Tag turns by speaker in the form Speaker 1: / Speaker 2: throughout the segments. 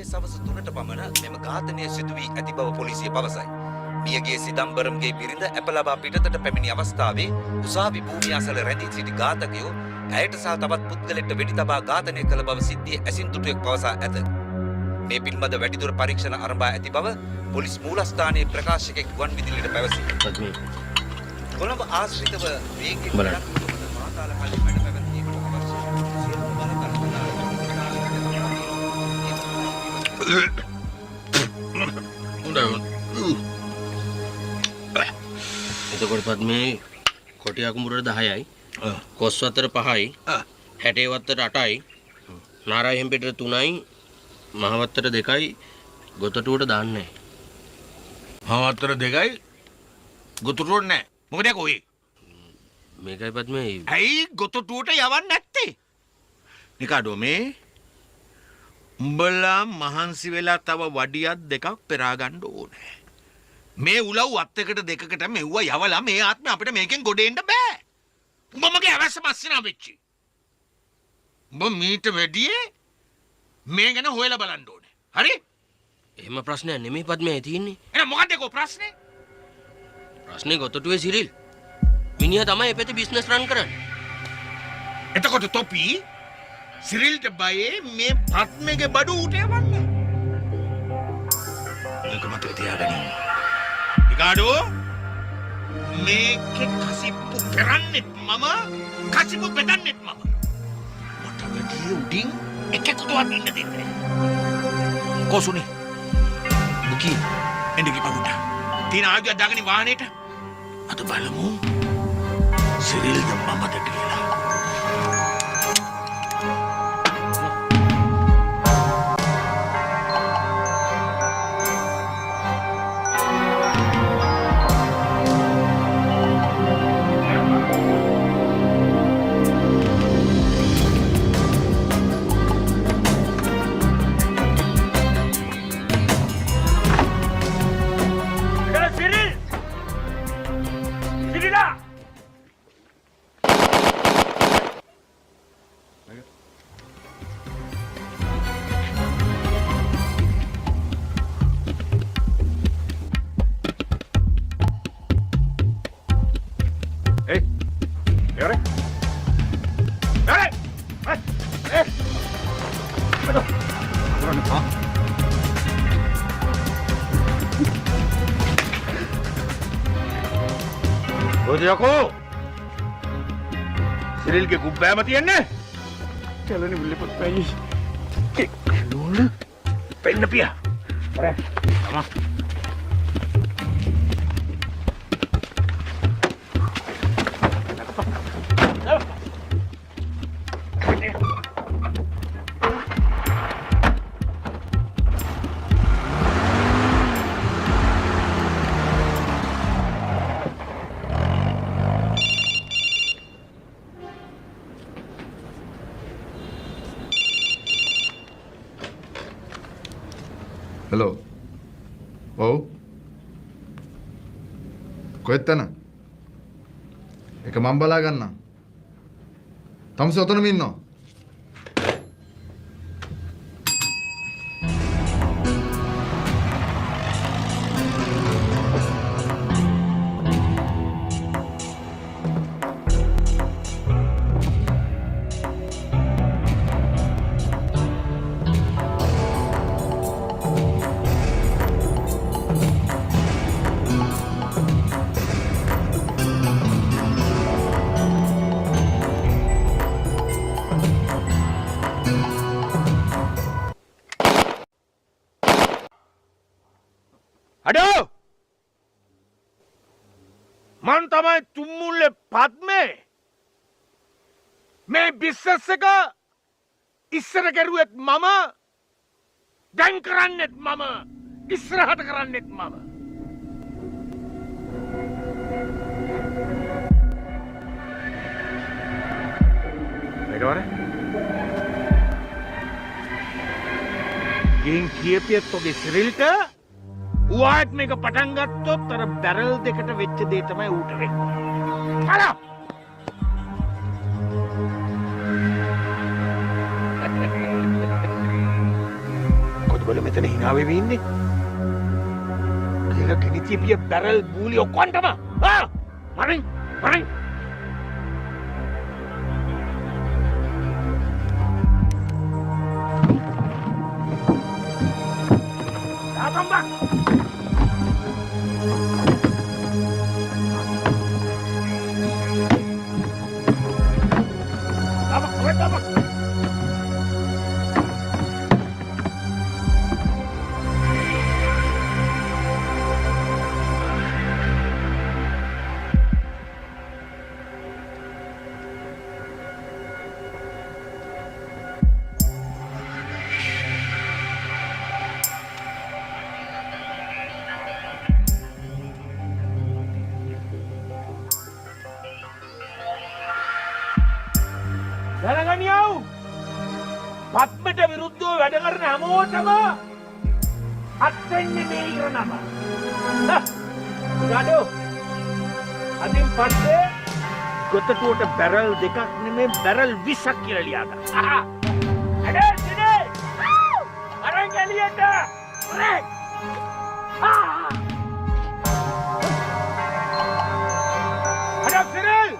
Speaker 1: ඊයේ සවස් 3ට පමණ මෙම ඝාතනය සිදු වී ඇති බව පොලිසිය පවසයි. මියගිය සිදම්බරම්ගේ බිරිඳ අප ලබා පිටතට පැමිණි අවස්ථාවේ උසාවි භූමිය අසල රැඳී සිටි ඝාතකයෝ ඇයට සහ තවත් පුද්ගලෙක්ට වෙඩි තබා ඝාතනය කළ බව සිද්ධියේ ඇසින්තුටුවෙක් පවසා ඇත. මේ පිළිබඳ වැඩිදුර පරීක්ෂණ ආරම්භ ඇති බව පොලිස් මූලස්ථානයේ ප්‍රකාශකෙක් ගුවන් විදුලියට පැවසී. කොළඹ ආශ්‍රිතව වේගයෙන් මාතාල කල්ලි මැඩ පැවැත්වීමට අවශ්‍ය සියලුම බලතල
Speaker 2: එතකොට පද්මේ කොටි අකුඹුරට 10යි කොස් වතර 5යි හැටේ වතර 8යි නාරායම් පිටර 3යි මහවත්තර 2යි ගොතටුවට දාන්නේ
Speaker 3: මහවත්තර 2යි ගොතටුවට නැහැ මොකද කොයි
Speaker 2: මේකයි පද්මේ
Speaker 3: ඇයි ගොතටුවට යවන්නේ නැත්තේ නිකාඩෝ මේ උඹලා මහන්සි වෙලා තව වඩියක් දෙකක් පෙරා ගන්න ඕනේ මේ උලව් අත් එකට දෙකකට මෙව්ව යවලා මේ ආත්මේ අපිට මේකෙන් ගොඩ එන්න බෑ. උඹ මගේ අවශ්‍ය මස්සිනා වෙච්චි. උඹ මීට වැඩියේ මේ ගැන හොයලා බලන්න ඕනේ. හරි?
Speaker 2: එහෙම ප්‍රශ්නයක් නෙමෙයි පද්මේ තියෙන්නේ.
Speaker 3: එහෙනම් මොකක්ද ඒකෝ ප්‍රශ්නේ?
Speaker 2: ප්‍රශ්නේ ගොතටුවේ සිරිල්. මිනිහා තමයි එපෙති බිස්නස් රන් කරන්නේ.
Speaker 3: එතකොට තොපි සිරිල්ට බයේ මේ පත්මේගේ බඩු උට යවන්නේ. මේක මතක තියාගන්න. නිකාඩෝ මේකේ කසිප්පු කරන්නෙත් මම කසිප්පු බෙදන්නෙත් මම මට වැඩි උඩින් එකෙකුටවත් ඉන්න දෙන්නේ කොසුනේ බුකි එන්නේ කිපුට තින ආයුධ දාගෙන වාහනේට අද බලමු සිරිල්ද මමද කියලා යකෝ සිරිල්ගේ ගුබ්බෑම තියන්නේ කැලණි මුල්ලපත් පැයි ලෝල පෙන්න පියා අර තමා
Speaker 4: हेलो ओ කොහෙත්ද එක මම බලා ගන්නම් තමස ඔතනම ඉන්නවා
Speaker 3: අඩෝ මං තමයි තුම්මුල්ලේ පද්මේ මේ බිස්නස් එක ඉස්සර කරුවෙත් මම දැන් කරන්නෙත් මම ඉස්සරහට කරන්නෙත් මම ඒකවර ගින් කියපියත් ඔගේ සිරිල්ට උවාත් මේක පටන් ගත්තොත් අර බැරල් දෙකට වෙච්ච දේ තමයි ඌට වෙන්නේ. බලන්න. කොහොමද මෙතන hina වෙවි ඉන්නේ? කියලා ගෙනිතිය බැරල් බූලි ඔක්කොන්ටම මරින් මරින් ආතම්බා දැනගනියව් පත්මට විරුද්ධව වැඩ කරන හැමෝටම අත්වෙන්නේ මේ ඉර නම. ගඩෝ අදින් පස්සේ ගොතටුවට බැරල් දෙකක් නෙමේ බැරල් 20ක් කියලා ලියාගන්න. අඩේ දිනේ අරන් ගලියට රෙක් අඩේ සිරල්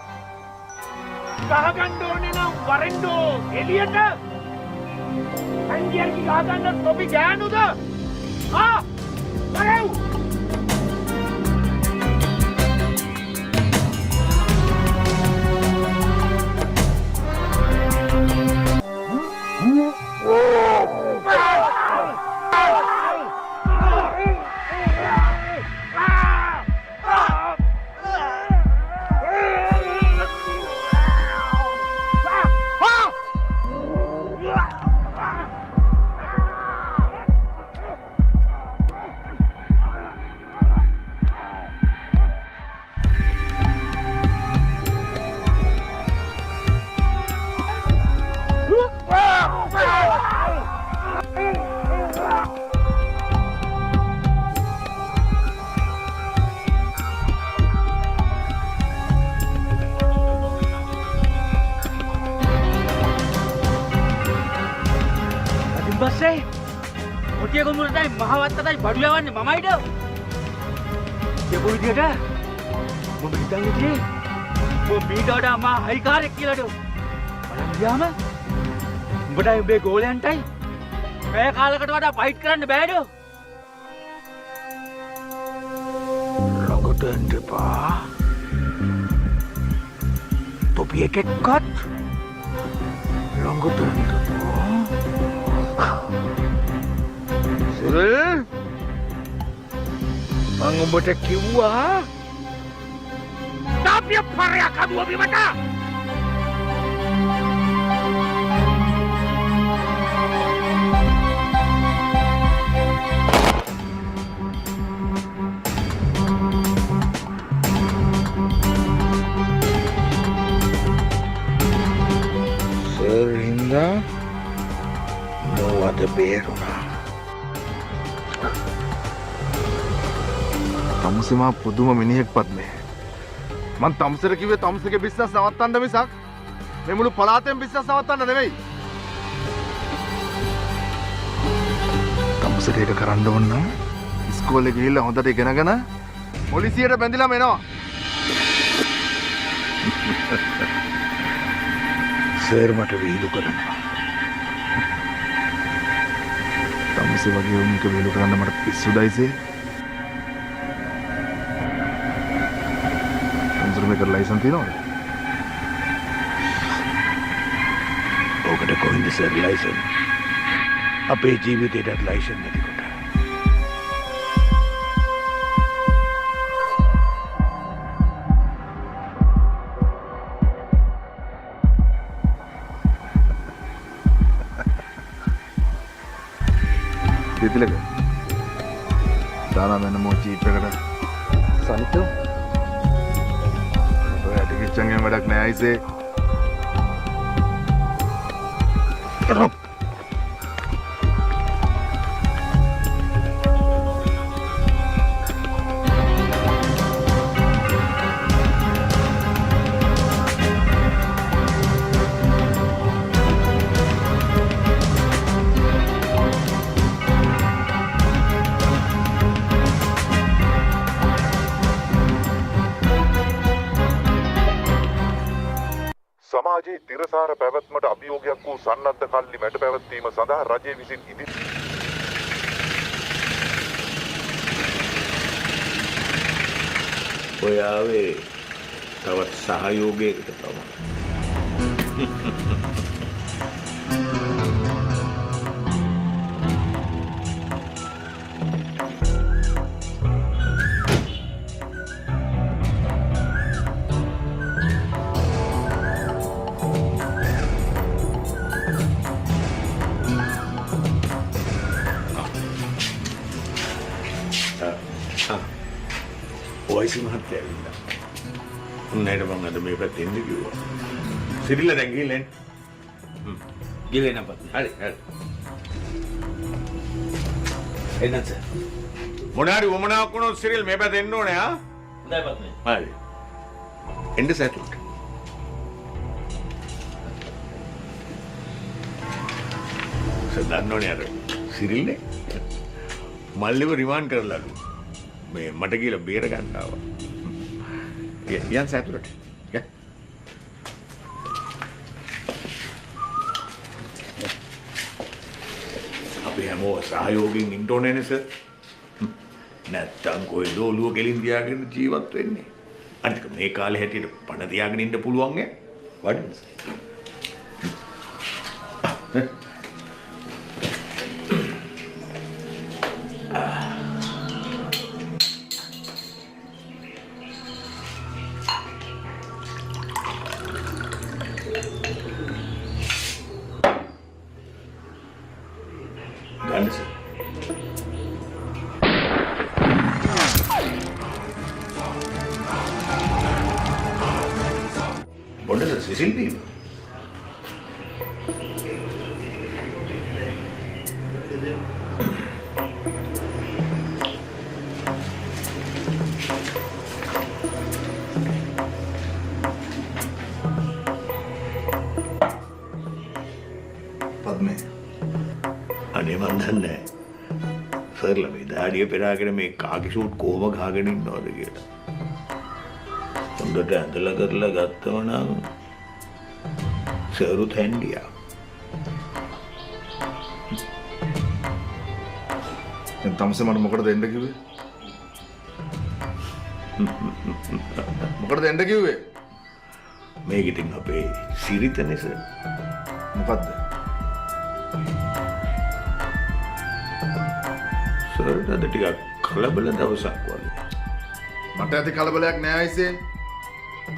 Speaker 3: ගහගන්න ඕනේ නම් වරෙන්ඩෝ එළියට සංජයර්කි ගහගන්න තොපි ගෑනුද වරෙව් බස්සේ ඔටිය ගොමුරටයි මහවත්තටයි බඩු යවන්නේ මමයිද? දෙපො විදියට මම හිතන්නේ කියේ මම මීට වඩා මා හයිකාරයෙක් කියලාද? බලන්න ගියාම උඹටයි උඹේ ගෝලයන්ටයි පැය කාලකට වඩා ෆයිට් කරන්න බෑද? ළඟට එන්න එපා. තොපි එකෙක්වත් ළඟට එන්න එපා. සිරල් මං උඹට කිව්වා තාපිය පරයක් හදුව බිමට සර් හින්දා මොවද බේරුණා
Speaker 4: තමුසෙමා පුදුම මිනිහෙක්වත් නෑ. මං තමුසෙට කිව්වේ තමුසෙගේ බිස්නස් නවත්තන්න මිසක් මේ මුළු පළාතෙන් බිස්නස් නවත්තන්න නෙවෙයි. තමුසෙට ඒක කරන්න ඕන නම් ඉස්කෝලේ ගිහිල්ලා හොඳට ඉගෙනගෙන පොලිසියට බැඳිලාම එනවා.
Speaker 3: සර් මට විහිළු කරනවා.
Speaker 4: තමුසෙ වගේ උන්ක විහිළු කරන්න මට පිස්සුදයිසේ. මේක ලයිසන් තියෙනවද?
Speaker 3: ඔකට කොහෙන්ද සර් ලයිසන්? අපේ ජීවිතේට ලයිසන් නැති කොට.
Speaker 4: දෙතිලක දාලා මෙන්න මොචීප් එකට සනිතෝ චංගෙන් වැඩක් නෑ අයිසේ.
Speaker 5: සමාජයේ තිරසාර පැවැත්මට අභියෝගයක් වූ සන්නද්ධ කල්ලි මැඩ පැවැත්වීම සඳහා රජය විසින් ඉදිරි
Speaker 3: ඔයාවේ තවත් සහයෝගයකට තමයි. ඔයිසි මහත්තයා ඇවිල්ලා. උන්නට මං අද මේ පැත්තේ ඉන්න කිව්වා. සිරිල්ල දැන් ගිහලා එන්න. ගිහලා එන්න අපත්. හරි හරි. එන්නත් සර්. මොනාරි වමනාවක් වුණොත් සිරිල් මේ පැත්තේ එන්න ඕනේ ආ.
Speaker 2: හොඳයි පත්නේ.
Speaker 3: හරි. එන්න සතුට. සදන්නෝනේ අර සිරිල්නේ. මල්ලිව රිමාන්ඩ් කරලාලු. මේ මට කියලා බේර ගන්න ආවා. යන් සතුටට. ය. අපි හැමෝම සහයෝගයෙන් ඉන්න ඕනේ නේ සර්. නැත්තම් කොයි දෝලුව කෙලින් තියාගෙන ජීවත් වෙන්නේ. අනික මේ කාලේ හැටියට පණ තියාගෙන ඉන්න පුළුවන් ඈ. වඩින්න. ගන්න සර්. බොඩද සිසිල් බීම.
Speaker 4: පද්මේ
Speaker 3: අනේ මන් දන්නේ සර්ලා මේ දාඩිය පෙරාගෙන මේ කාකි සූට් කොහොම ගහගෙන ඉන්නවද කියලා. හොඳට ඇඳලා කරලා ගත්තම නම් සරුත් හැන්ඩියා.
Speaker 4: දැන් තමසේ මට මොකටද එන්න කිව්වේ? මොකටද එන්න කිව්වේ?
Speaker 3: මේක ඉතින් අපේ සිරිතනේ සර්.
Speaker 4: මොකද්ද?
Speaker 3: සර්ට අද ටිකක් කලබල දවසක් වගේ.
Speaker 4: මට ඇති කලබලයක් නෑ අයිසේ.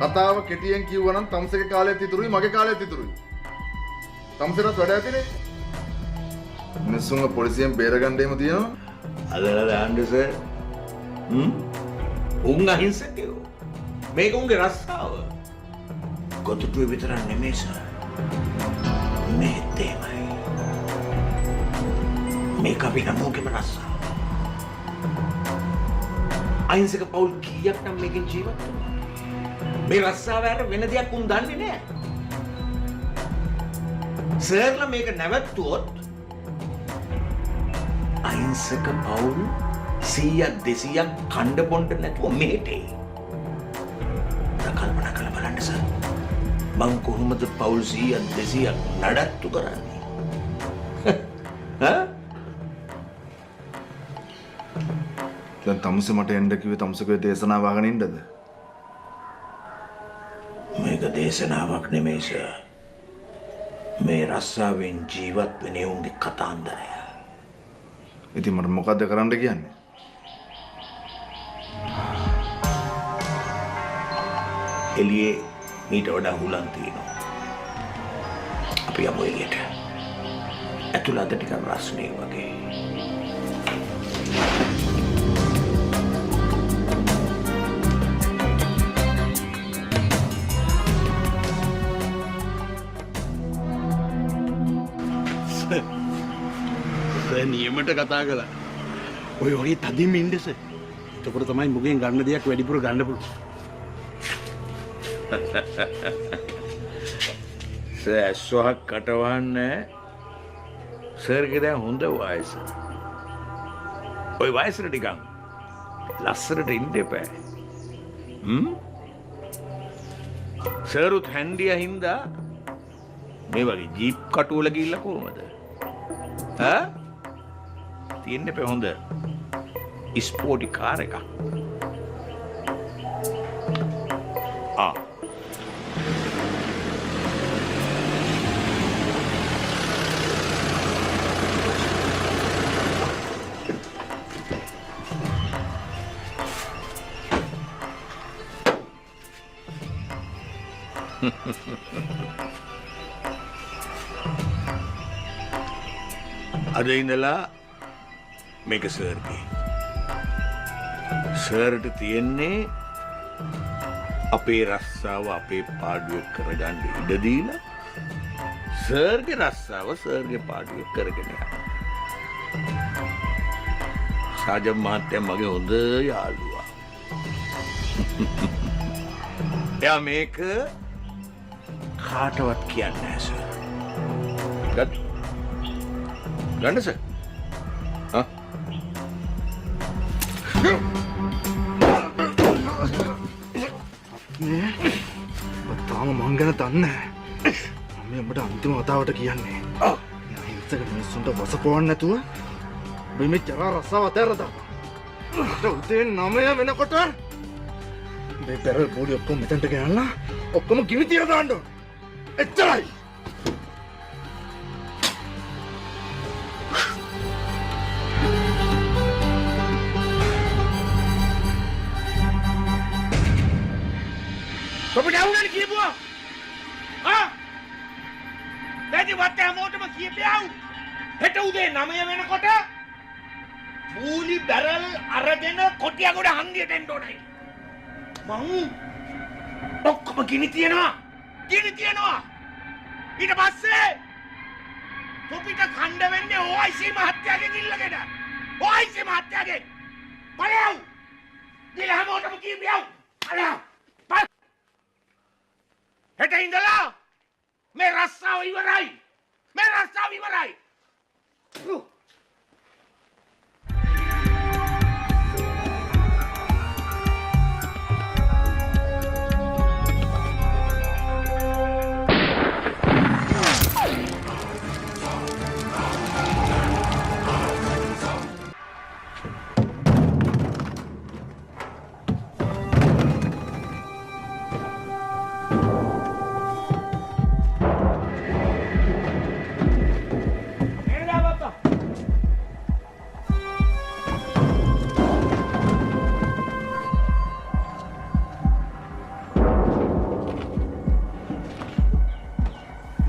Speaker 4: කතාව කෙටියෙන් කිව්වා නම් තම්සේගේ කාලෙත් ඉතුරුයි මගේ කාලෙත් ඉතුරුයි. තම්සේට වැඩ ඇතිනේ. මිනිස්සුන්ව පොලිසියෙන් බේරගන්න එහෙම තියෙනවා.
Speaker 3: අදලා දාන්න සර්. උන් අහිංසකයෝ. මේක උන්ගේ රස්සාව. කොටුටුවේ විතරක් නෙමෙයි සර්. මේ තේමයි. මේක අපි හැමෝගෙම රස්සාව. අහිංසක පවුල් කීයක් නම් මේකෙන් ජීවත් වෙනවා. මේ රස්සාව ඇර වෙන දෙයක් උන් දන්නේ නැහැ. සර්ලා මේක නැවැත්තුවොත් අහිංසක පවුල් 100ක් 200ක් කණ්ඩ බොණ්ඩ නැතුව මෙහෙට එයි. කල්පනා කරලා බලන්න සර්. මං කොහොමද පවුල් 100ක් 200ක් නඩත්තු කරන්නේ? හා?
Speaker 4: දැන් තමුසේ මට එන්න කිව්වේ තමුසේගේ දේශනාව අහගෙන ඉන්නද?
Speaker 3: මේක දේශනාවක් නෙමෙයි සර්. මේ රස්සාවෙන් ජීවත් වෙන උන්ගේ කතාන්දරය.
Speaker 4: ඉතින් මට මොකද්ද කරන්න කියන්නේ?
Speaker 3: එළියේ මීට වඩා හුලන් තියෙනවා. අපි යමු එළියට. ඇතුළත ටිකක් රස්නේ වගේ.
Speaker 6: නියමට කතා කළා. ඔය වගේ තදින්ම ඉන්න සර්. එතකොට තමයි මුගෙන් ගන්න දෙයක් වැඩිපුර ගන්න පුළුවන්.
Speaker 3: සර් ඇස්වහක් කටවහන්නේ සර්ගේ දැන් හොඳ වයස. ඔය වයසට ටිකක් ලස්සනට ඉන්න එපා. සරුත් හැන්ඩියා හින්දා මේ වගේ ජීප් කටුවල ගිහිල්ලා කොහමද? ඈ? තියෙන්න එපා හොඳ ස්පෝටි කාර් එකක්. ආ. අද ඉඳලා මේක සර්ගේ. සර්ට තියෙන්නේ අපේ රස්සාව අපේ පාඩුවේ කරගන්න ඉඩ දීලා සර්ගේ රස්සාව සර්ගේ පාඩුවේ කරගෙන යන්න. සාජම් මහත්තයා මගේ හොඳ යාළුවා. එයා මේක කාටවත් කියන්නේ නැහැ සර්. ගන්න සර්. හා?
Speaker 4: නේ තාම මං ගැන දන්නේ නැහැ. මම උඹට අන්තිම වතාවට කියන්නේ. මම හිතක මිනිස්සුන්ට වසපවන්න නැතුව ඔබ මේ ජරා රස්සාව අතහැරලා දාපන්. උදේ 9 වෙනකොට මේ බැරල් බෝඩි ඔක්කොම මෙතනට ගෙනල්ලා ඔක්කොම ගිනි තියලා දාන්න ඕන. එච්චරයි.
Speaker 3: ඔබට අවුනන කියපුවා? ආ? දැඩි වත් හැමෝටම කියපියව්. හෙට උදේ 9 වෙනකොට මූලි බැරල් අරගෙන කොටියගොඩ හන්දියට එන්න ඕනයි. මං ඔක්කොම ගිනි තියනවා. ඊට පස්සේ තොපිට කණ්ඩ වෙන්නේ OIC මහත්තයාගෙන් ඉල්ලගෙන. OIC මහත්තයාගෙන්. බලයව්. දිල හැමෝටම කියපියව්. අලා. හෙට ඉඳලා මේ රස්සාව ඉවරයි.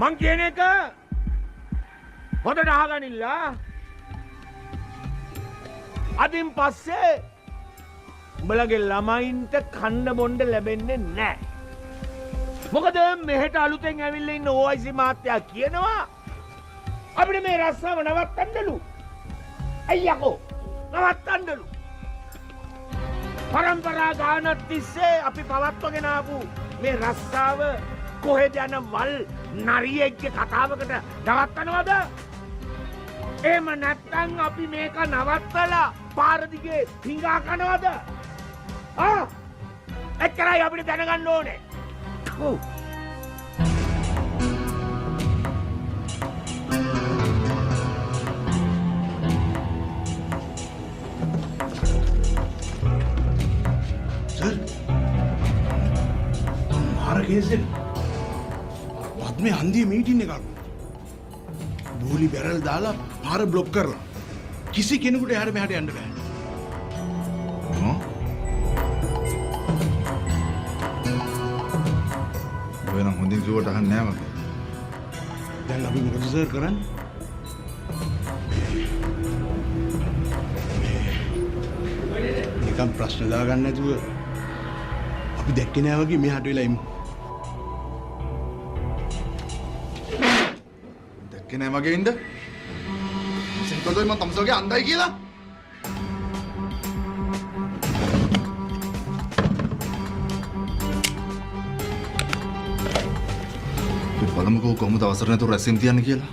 Speaker 3: මං කියන එක හොඳට අහගනින්න. අදින් පස්සේ උඹලගේ ළමයින්ට කන්න බොන්න ලැබෙන්නේ නැහැ. මොකද මෙහෙට අලුතෙන් ඇවිල්ලා ඉන්න OIC මහත්තයා කියනවා අපිට මේ රස්සාව නවත්තන්නලු. අයියකෝ නවත්තන්නලු. පරම්පරා ගානක් තිස්සේ අපි පවත්වගෙන ආපු මේ රස්සාව කොහෙද යන වල් නරියෙක්ගේ කතාවකට නවත්තනවද? එහෙම නැත්නම් අපි මේක නවත්තලා පාර දිගේ හිඟා කනවද? එච්චරයි අපිට දැනගන්න ඕනේ.
Speaker 6: සර් මාර කේසෙන් මේ හන්දියේ මීටින් එකක් බෝලි බැරල් දාලා පාර බ්ලොක් කරලා කිසි කෙනෙකුට එහාට මෙහාට යන්න බෑ.
Speaker 4: ඔය නම් හොඳින් කිව්වට අහන්නේ නැහැ මගේ.
Speaker 6: දැන් අපි මොකද සර් කරන්නේ? නිකන් ප්‍රශ්න දාගන්න නැතුව අපි දැක්කේ නෑ වගේ මෙහාට වෙලා ඉමු.
Speaker 4: නෑ මගේ ඉන්න සිතතොයි මම තමසෝගේ අන්දයි කියලා බලමුකෝ කොහොමද අවසර නැතුව රැස්වීම තියන්නේ කියලා.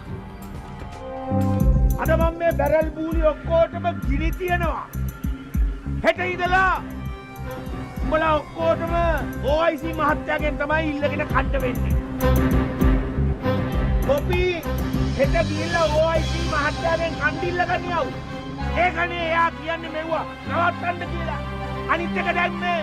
Speaker 3: අද මම මේ බැරල් බූලි ඔක්කොටම ගිනි තියනවා. හෙට ඉඳලා උඹලා ඔක්කොටම OIC මහත්තයාගෙන් තමයි ඉල්ලගෙන කන්න වෙන්නේ.
Speaker 7: කොපි හෙට ගිහිල්ලා OIC මහත්තයාගෙන් කණ්ඩිල්ල ගනියව්. ඒකනේ එයා කියන්නේ මෙව්වා නවත්තන්න කියලා. අනිත් එක දැන් මේ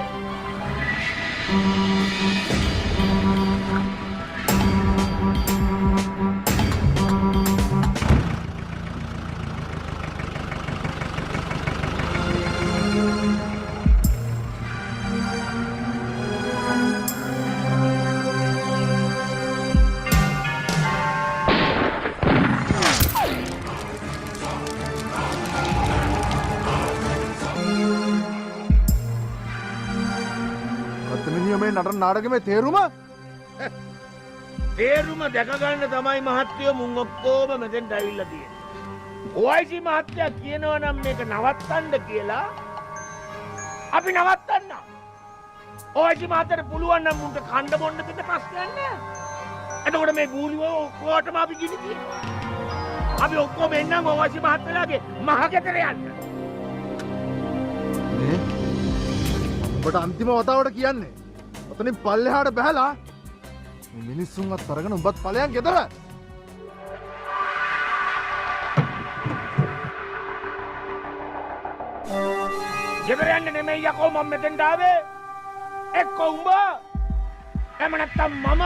Speaker 4: මේ නටන නාටකමේ තේරුම
Speaker 7: තේරුම දැක ගන්න තමයි මහත්තයෝ මුන් ඔක්කොම මෙතෙන්ට ඇවිල්ලා තියෙන්නේ. OIC මහත්තයා කියනවා නම් මේක නවත්තන්න කියලා අපි නවත්තන්න. OIC මහත්තයාට පුළුවන් නම් මුන්ට කණ්ඩ බොන්න දෙන්න ප්‍රශ්නයක් නෑ. එතකොට මේ ගූලිව ඔක්කොටම අපි ගිනි තියනවා. අපි ඔක්කොම එන්නම් OIC මහත්තයාගේ මහගෙදර යන්න.
Speaker 4: මේ ඔබට අන්තිම වතාවට කියන්නේ ඔතනින් පල්ලෙහාට බහැලා මිනිස්සුන්වත් අරගෙන උඹත් ඵලයන් ගෙදර.
Speaker 7: ගෙදර යන්න නෙමෙයි යකෝ මම මෙතෙන්ට ආවේ. එක්ක උඹ එහෙම නැත්තම් මම.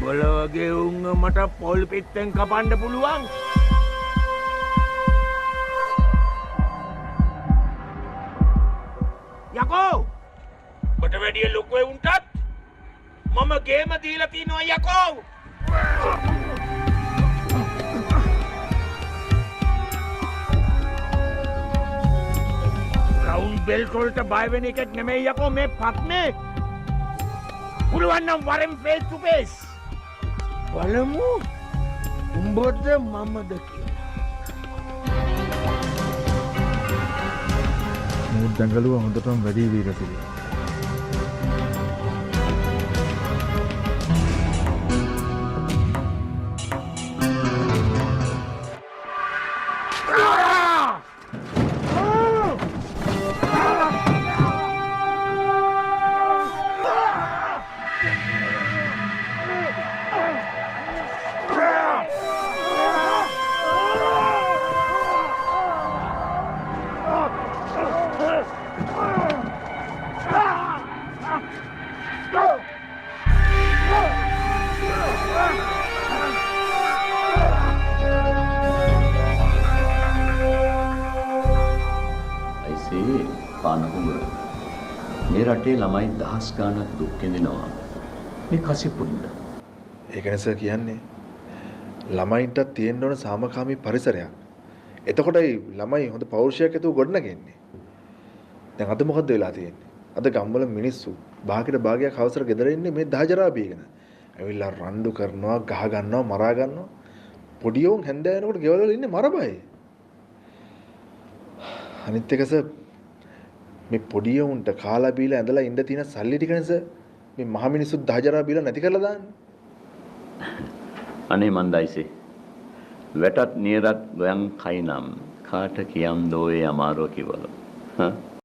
Speaker 7: බල වගේ උංග මට පොල් පිටෙන් කපන්න පුළුවන්. යකෝ ඔබට වැඩිය ලොකු උන්ටත් මම ගේම දීලා තිනවා යකෝ. රවුන්ඩ් බෙල්ට් වලට බය වෙන එකක් නෙමෙයි යකෝ මේ පත්නේ. පුළුවන් නම් වරෙන් ෆේස් ටු ෆේස් බලමු උඹද මමද කියලා.
Speaker 4: මූඩ් දඟලුව හොඳටම වැඩි වීරසිරි.
Speaker 8: මේ රටේ ළමයි දහස් ගාණක් දුක් විඳිනවා මේ කසිපුඩින්ද.
Speaker 4: ඒක නිසා කියන්නේ ළමයින්ට තියෙන්න ඕන සාමකාමී පරිසරයක්. එතකොටයි ළමයි හොඳ පෞරුෂයක් ඇතුව ගොඩනගන්නේ. දැන් අද මොකද්ද වෙලා තියෙන්නේ? අද ගම්වල මිනිස්සු භාගයට භාගයක් අවසර ගෙදර ඉන්නේ මේ දහජරා බීගෙන. ඇවිල්ලා රණ්ඩු කරනවා, ගහ ගන්නවා, මරා ගන්නවා. පොඩි උන් හැන්දෑවෙනකොට ගෙවල් වල ඉන්නේ මරබයි. අනිත් එකස මේ පොඩි උන්ට කාලා බීලා ඇඳලා ඉඳ තියෙන සල්ලි ටික නිසා මේ මහ මිනිස්සු දහජරා බීලා නැති කරලා දාන්නේ.
Speaker 8: අනේ මන්දයිසේ වැටත් නියරත් ගොයන් කයිනම් කාට කියම් දෝයේ අමාරුව කිවල. හා